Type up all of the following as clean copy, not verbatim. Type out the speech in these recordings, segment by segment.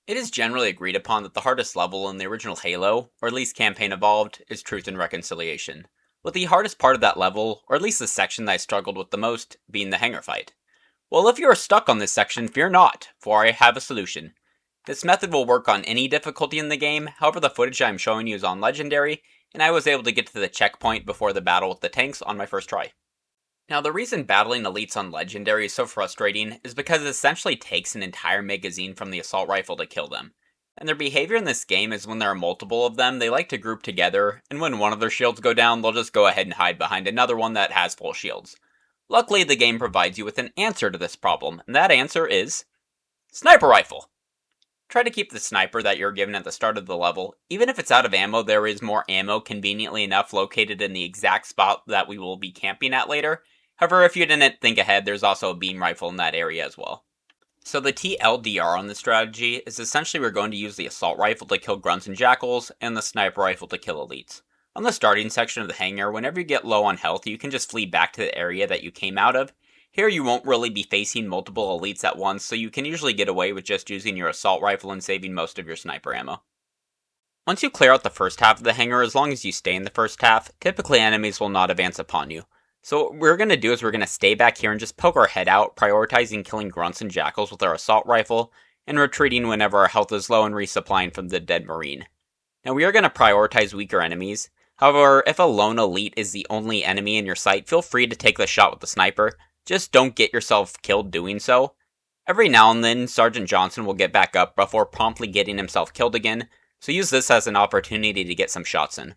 It is generally agreed upon that the hardest level in the original Halo, or at least Campaign Evolved, is Truth and Reconciliation, with the hardest part of that level, or at least the section that I struggled with the most, being the hangar fight. Well, if you are stuck on this section, fear not, for I have a solution. This method will work on any difficulty in the game, however the footage I am showing you is on Legendary, and I was able to get to the checkpoint before the battle with the tanks on my first try. Now, the reason battling elites on Legendary is so frustrating is because it essentially takes an entire magazine from the assault rifle to kill them. And their behavior in this game is when there are multiple of them, they like to group together, and when one of their shields go down, they'll just go ahead and hide behind another one that has full shields. Luckily, the game provides you with an answer to this problem, and that answer is Sniper Rifle! Try to keep the sniper that you're given at the start of the level. Even if it's out of ammo, there is more ammo conveniently enough located in the exact spot that we will be camping at later. However, if you didn't think ahead, there's also a beam rifle in that area as well. So the TLDR on this strategy is essentially we're going to use the assault rifle to kill grunts and jackals, and the sniper rifle to kill elites. On the starting section of the hangar, whenever you get low on health, you can just flee back to the area that you came out of. Here you won't really be facing multiple elites at once, so you can usually get away with just using your assault rifle and saving most of your sniper ammo. Once you clear out the first half of the hangar, as long as you stay in the first half, typically enemies will not advance upon you. So what we're going to do is we're going to stay back here and just poke our head out, prioritizing killing grunts and jackals with our assault rifle, and retreating whenever our health is low and resupplying from the dead marine. Now we are going to prioritize weaker enemies. However, if a lone elite is the only enemy in your sight, feel free to take the shot with the sniper. Just don't get yourself killed doing so. Every now and then, Sergeant Johnson will get back up before promptly getting himself killed again, so use this as an opportunity to get some shots in.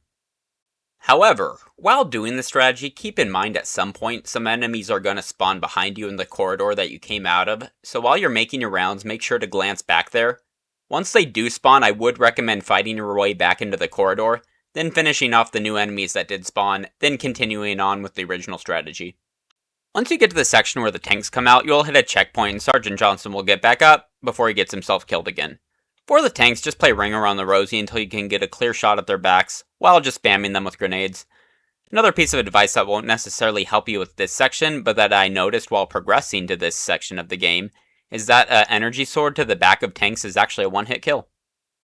However, while doing this strategy, keep in mind at some point some enemies are going to spawn behind you in the corridor that you came out of, so while you're making your rounds, make sure to glance back there. Once they do spawn, I would recommend fighting your way back into the corridor, then finishing off the new enemies that did spawn, then continuing on with the original strategy. Once you get to the section where the tanks come out, you'll hit a checkpoint and Sergeant Johnson will get back up before he gets himself killed again. For the tanks, just play Ring Around the Rosie until you can get a clear shot at their backs, while just spamming them with grenades. Another piece of advice that won't necessarily help you with this section, but that I noticed while progressing to this section of the game, is that an energy sword to the back of tanks is actually a one-hit kill.